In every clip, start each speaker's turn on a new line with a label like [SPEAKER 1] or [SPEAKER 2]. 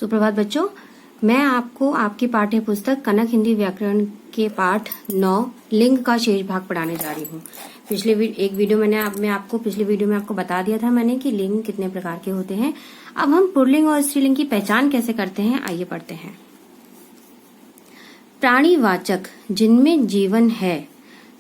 [SPEAKER 1] सुप्रभात बच्चों, मैं आपको आपकी पाठ्य पुस्तक कनक हिंदी व्याकरण के पाठ 9 लिंग का शेष भाग पढ़ाने जा रही हूँ। पिछले वीडियो में आपको बता दिया था मैंने कि लिंग कितने प्रकार के होते हैं। अब हम पुल्लिंग और स्त्रीलिंग की पहचान कैसे करते हैं, आइए पढ़ते हैं। प्राणीवाचक जिनमें जीवन है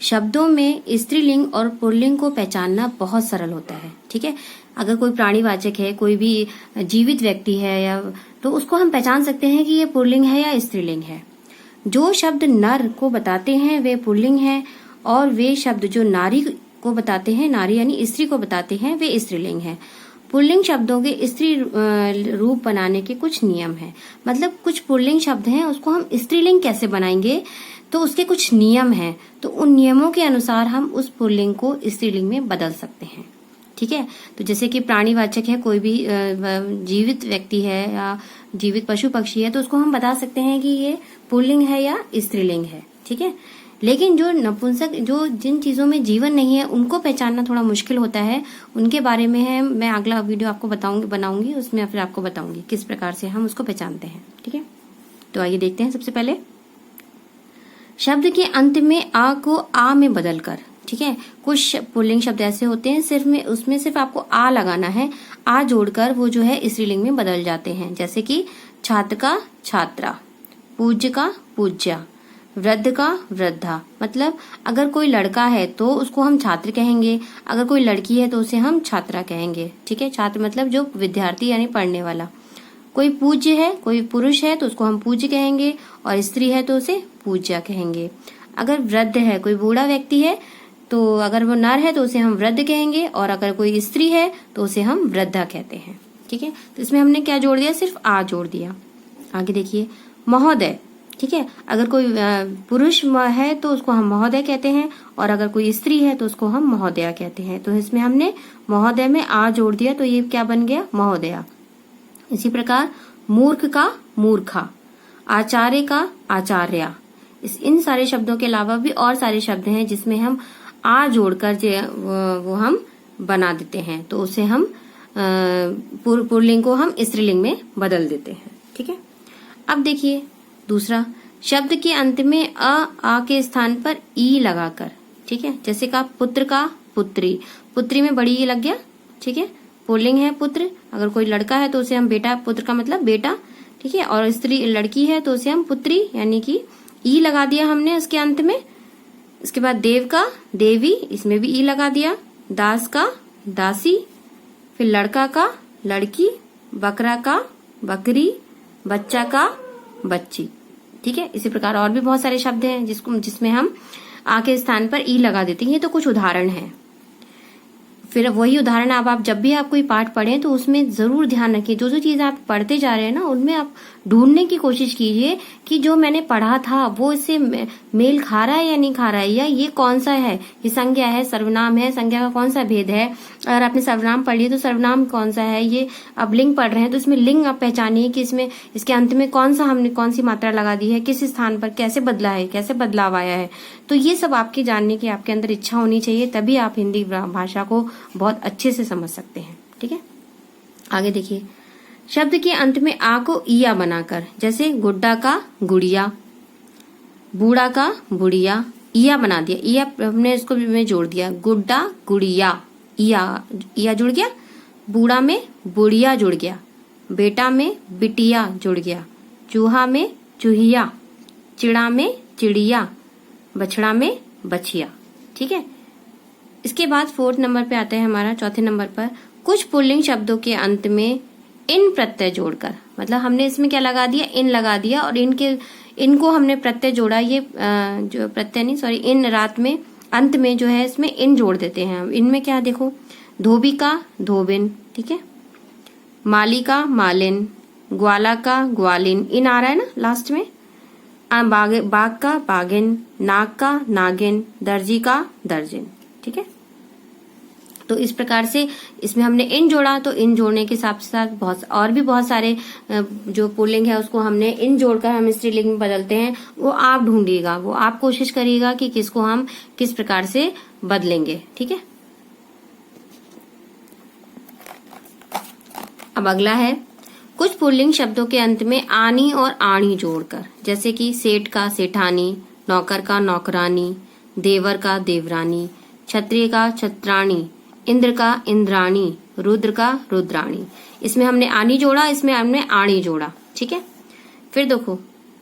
[SPEAKER 1] शब्दों में स्त्रीलिंग और पुल्लिंग को पहचानना बहुत सरल होता है। ठीक है, अगर कोई प्राणीवाचक है, कोई भी जीवित व्यक्ति है या तो उसको हम पहचान सकते हैं कि ये पुल्लिंग है या स्त्रीलिंग है। जो शब्द नर को बताते हैं वे पुल्लिंग है और वे शब्द जो नारी को बताते हैं, नारी यानी स्त्री को बताते हैं, वे स्त्रीलिंग है। पुल्लिंग शब्दों के स्त्री रूप बनाने के कुछ नियम हैं। मतलब कुछ पुल्लिंग शब्द हैं उसको हम स्त्रीलिंग कैसे बनाएंगे, तो उसके कुछ नियम हैं। तो उन नियमों के अनुसार हम उस पुल्लिंग को स्त्रीलिंग में बदल सकते हैं। ठीक है, तो जैसे कि प्राणीवाचक है, कोई भी जीवित व्यक्ति है या जीवित पशु पक्षी है, तो उसको हम बता सकते हैं कि ये पुल्लिंग है या स्त्रीलिंग है। ठीक है, लेकिन जो नपुंसक, जो जिन चीजों में जीवन नहीं है उनको पहचानना थोड़ा मुश्किल होता है। उनके बारे में है मैं अगला वीडियो आपको बनाऊंगी, उसमें फिर आपको बताऊंगी किस प्रकार से हम उसको पहचानते हैं। ठीक है, तो आइए देखते हैं। सबसे पहले शब्द के अंत में आ को आ में बदलकर, ठीक है, कुछ पुल्लिंग शब्द ऐसे होते हैं उसमें सिर्फ आपको आ लगाना है, आ जोड़कर वो जो है स्त्रीलिंग में बदल जाते हैं। जैसे कि छात्र का छात्रा, पूज्य का पूज्या, वृद्ध का वृद्धा। मतलब अगर कोई लड़का है तो उसको हम छात्र कहेंगे, अगर कोई लड़की है तो उसे हम छात्रा कहेंगे। ठीक है, छात्र मतलब जो विद्यार्थी यानी पढ़ने वाला। कोई पूज्य है, कोई पुरुष है तो उसको हम पूज्य कहेंगे और स्त्री है तो उसे पूज्या कहेंगे। अगर वृद्ध है, कोई बूढ़ा व्यक्ति है, तो अगर वो नर है तो उसे हम वृद्ध कहेंगे और अगर कोई स्त्री है तो उसे हम वृद्धा कहते हैं। ठीक है, तो इसमें हमने क्या जोड़ दिया, सिर्फ आ जोड़ दिया। आगे देखिए, महोदय। ठीक है, अगर कोई पुरुष है तो उसको हम महोदय कहते हैं और अगर कोई स्त्री है तो उसको हम महोदया कहते हैं। तो इसमें हमने महोदय में आ जोड़ दिया तो ये क्या बन गया, महोदया। इसी प्रकार मूर्ख का मूर्खा, आचार्य का आचार्या। इन सारे शब्दों के अलावा भी और सारे शब्द हैं जिसमें हम आ जोड़कर वो हम बना देते हैं, तो उसे हम पुल्लिंग को हम स्त्रीलिंग में बदल देते हैं। ठीक है, अब देखिए दूसरा, शब्द के अंत में आ के स्थान पर ई लगाकर। ठीक है, जैसे का पुत्र का पुत्री, पुत्री में बड़ी ई लग गया। ठीक है, पुल्लिंग है पुत्र। अगर कोई लड़का है तो उसे हम बेटा, पुत्र का मतलब बेटा। ठीक है, और स्त्री लड़की है तो उसे हम पुत्री यानी कि ई लगा दिया हमने उसके अंत में। इसके बाद देव का देवी, इसमें भी ई लगा दिया। दास का दासी, फिर लड़का का लड़की, बकरा का बकरी, बच्चा का बच्ची। ठीक है, इसी प्रकार और भी बहुत सारे शब्द हैं जिसमें हम आ के स्थान पर ई लगा देते हैं। ये तो कुछ उदाहरण हैं। फिर वही उदाहरण आप जब भी आप कोई पाठ पढ़ें तो उसमें जरूर ध्यान रखिए, जो जो चीज आप पढ़ते जा रहे हैं ना उनमें आप ढूंढने की कोशिश कीजिए कि जो मैंने पढ़ा था वो इससे मेल खा रहा है या नहीं खा रहा है, या ये कौन सा है, ये संज्ञा है, सर्वनाम है, संज्ञा का कौन सा भेद है। अगर आपने सर्वनाम पढ़ लिया तो सर्वनाम कौन सा है, ये अब लिंग पढ़ रहे हैं तो इसमें लिंग आप पहचानिए कि इसमें इसके अंत में हमने कौन सी मात्रा लगा दी है, किस स्थान पर कैसे बदला है, कैसे बदलाव आया है। तो ये सब आपके जानने की आपके अंदर इच्छा होनी चाहिए, तभी आप हिंदी भाषा को बहुत अच्छे से समझ सकते हैं। ठीक है, आगे देखिए, शब्द के अंत में आ को इया बनाकर, जैसे गुड्डा का गुड़िया, बूढ़ा का बुढ़िया, इया बना दिया। इया हमने इसको में जोड़ दिया, गुड्डा गुड़िया, इया जुड़ गया। बूढ़ा में बुढ़िया जुड़ गया, बेटा में बिटिया जुड़ गया, चूहा में चूहिया, चिड़ा में चिड़िया, बछड़ा में बछिया। ठीक है, इसके बाद 4 नंबर पे आता है हमारा, चौथे नंबर पर कुछ पुल्लिंग शब्दों के अंत में इन प्रत्यय जोड़कर। मतलब हमने इसमें क्या लगा दिया, इन लगा दिया और इनको हमने प्रत्यय जोड़ा। ये जो प्रत्यय नहीं, सॉरी, इन रात में अंत में जो है इसमें इन जोड़ देते हैं। इनमें क्या देखो, धोबी का धोबिन, ठीक है, माली का मालिन, ग्वाला का ग्वालिन, इन आ रहा है ना लास्ट में। बाग का बागिन, नाग का नागिन, दर्जी का दर्जिन। ठीक है, तो इस प्रकार से इसमें हमने इन जोड़ा, तो इन जोड़ने के साथ साथ बहुत सारे जो पुल्लिंग है उसको हमने इन जोड़कर हम स्त्रीलिंग में बदलते हैं। वो आप ढूंढिएगा, वो आप कोशिश करिएगा कि किसको हम किस प्रकार से बदलेंगे। ठीक है, अब अगला है कुछ पुल्लिंग शब्दों के अंत में आनी और आणी जोड़कर, जैसे कि सेठ का सेठानी, नौकर का नौकरानी, देवर का देवरानी, क्षत्रिय का छत्राणी, इंद्र का इंद्राणी, रुद्र का रुद्राणी। इसमें हमने आनी जोड़ा, इसमें हमने आणी जोड़ा। ठीक है, फिर देखो,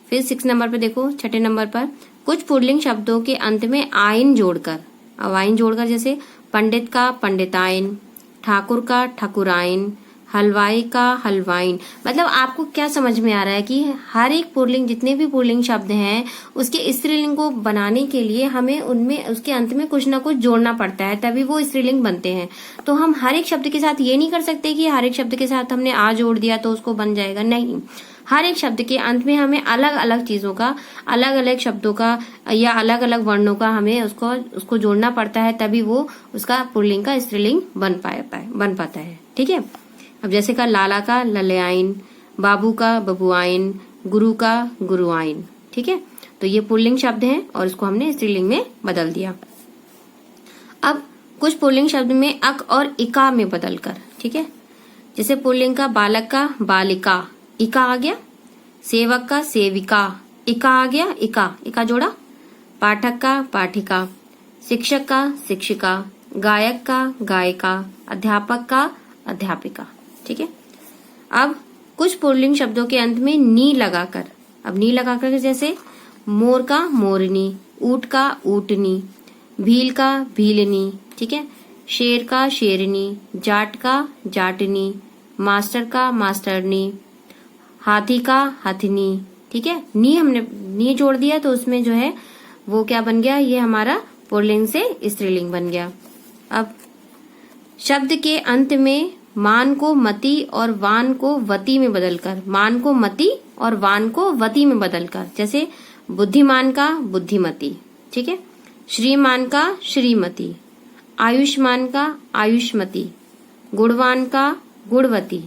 [SPEAKER 1] फिर 6 नंबर पे देखो, छठे नंबर पर कुछ पुल्लिंग शब्दों के अंत में आइन जोड़कर। अब आइन जोड़कर जैसे पंडित का पंडिताइन, ठाकुर का ठकुराइन, हलवाई का हलवाइन। मतलब आपको क्या समझ में आ रहा है कि हर एक पुल्लिंग, जितने भी पुल्लिंग शब्द हैं, उसके स्त्रीलिंग को बनाने के लिए हमें उनमें उसके अंत में कुछ ना कुछ जोड़ना पड़ता है, तभी वो स्त्रीलिंग बनते हैं। तो हम हर एक शब्द के साथ ये नहीं कर सकते कि हर एक शब्द के साथ हमने आ जोड़ दिया तो उसको बन जाएगा, नहीं। हर एक शब्द के अंत में हमें अलग अलग चीजों का, अलग अलग शब्दों का या अलग अलग वर्णों का हमें उसको जोड़ना पड़ता है, तभी वो उसका पुल्लिंग का स्त्रीलिंग बन पाता है। ठीक है, अब जैसे का लाला का ललयाइन, बाबू का बबुआइन, गुरु का गुरुआइन। ठीक है, तो ये पुल्लिंग शब्द हैं और इसको हमने स्त्रीलिंग में बदल दिया। अब कुछ पुल्लिंग शब्द में अक और इका में बदलकर। ठीक है, जैसे पुल्लिंग का बालक का बालिका, इका आ गया। सेवक का सेविका, इका आ गया, इका जोड़ा। पाठक का पाठिका, शिक्षक का शिक्षिका, गायक का गायिका, अध्यापक का अध्यापिका। ठीक है, अब कुछ पुल्लिंग शब्दों के अंत में नी लगाकर। अब नी लगाकर जैसे मोर का मोरनी, ऊंट का ऊंटनी, भील का भीलनी। ठीक है, शेर का शेरनी, जाट का जाटनी, मास्टर का मास्टरनी, हाथी का हाथिनी। ठीक है, हमने नी जोड़ दिया तो उसमें जो है वो क्या बन गया, ये हमारा पुल्लिंग से स्त्रीलिंग बन गया। अब शब्द के अंत में मान को मति और वान को वती में बदलकर, मान को मति और वान को वती में बदलकर, जैसे बुद्धिमान का बुद्धिमती। ठीक है, श्रीमान का श्रीमती, आयुष्मान का आयुष्मती, गुणवान का गुणवती,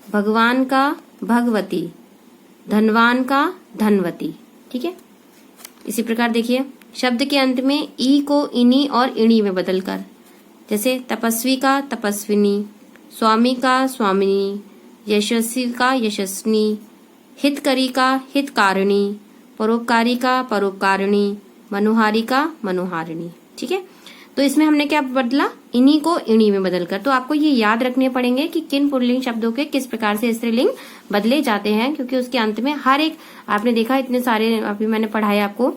[SPEAKER 1] भगवान का भगवती, धनवान का धनवती। ठीक है, इसी प्रकार देखिए शब्द के अंत में ई को इनी और इणी में बदलकर, जैसे तपस्वी का तपस्विनी, स्वामी का स्वामिनी, यशस्वी का यशस्विनी, हितकरी का हितकारिणी, परोपकारी का परोपकारिणी, मनोहारी का मनोहारिणी। ठीक है, तो इसमें हमने क्या बदला, इन्हीं को इणी में बदलकर। तो आपको ये याद रखने पड़ेंगे कि किन पुल्लिंग शब्दों के किस प्रकार से स्त्रीलिंग बदले जाते हैं, क्योंकि उसके अंत में हर एक, आपने देखा इतने सारे अभी मैंने पढ़ाए आपको,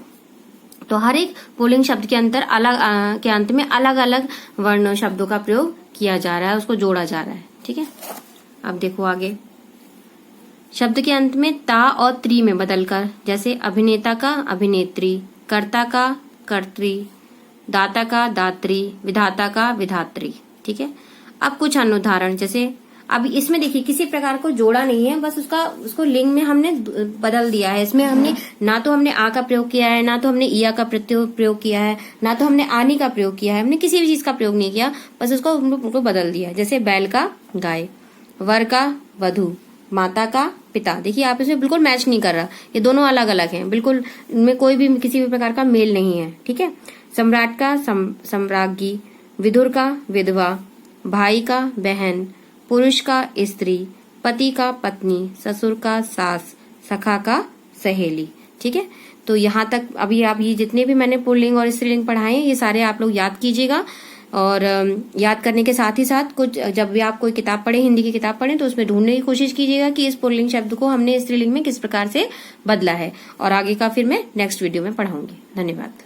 [SPEAKER 1] तो हर एक पुल्लिंग शब्द के अंत में अलग अलग वर्ण शब्दों का प्रयोग किया जा रहा है, उसको जोड़ा जा रहा है। ठीक है, अब देखो आगे, शब्द के अंत में ता और त्री में बदलकर, जैसे अभिनेता का अभिनेत्री, कर्ता का कर्त्री, दाता का दात्री, विधाता का विधात्री। ठीक है, अब कुछ अन्य उदाहरण, जैसे अब इसमें देखिए किसी प्रकार को जोड़ा नहीं है, बस उसको लिंग में हमने बदल दिया है। इसमें हमने ना तो हमने आ का प्रयोग किया है, ना तो हमने इया का प्रयोग किया है, ना तो हमने आनी का प्रयोग किया है, हमने किसी भी चीज का प्रयोग नहीं किया, बस उसको बदल दिया। जैसे बैल का गाय, वर का वधु, माता का पिता। देखिए आप इसमें बिल्कुल मैच नहीं कर रहा, ये दोनों अलग अलग हैं, बिल्कुल इनमें कोई भी किसी भी प्रकार का मेल नहीं है। ठीक है, सम्राट का सम्राज्ञी, विदुर का विधवा, भाई का बहन, पुरुष का स्त्री, पति का पत्नी, ससुर का सास, सखा का सहेली। ठीक है, तो यहाँ तक अभी आप ये जितने भी मैंने पुल्लिंग और स्त्रीलिंग पढ़ाए हैं, ये सारे आप लोग याद कीजिएगा। और याद करने के साथ ही साथ कुछ, जब भी आप कोई किताब पढ़े, हिंदी की किताब पढ़े, तो उसमें ढूंढने की कोशिश कीजिएगा कि इस पुल्लिंग शब्द को हमने स्त्रीलिंग में किस प्रकार से बदला है। और आगे का फिर मैं नेक्स्ट वीडियो में पढ़ाऊंगी। धन्यवाद।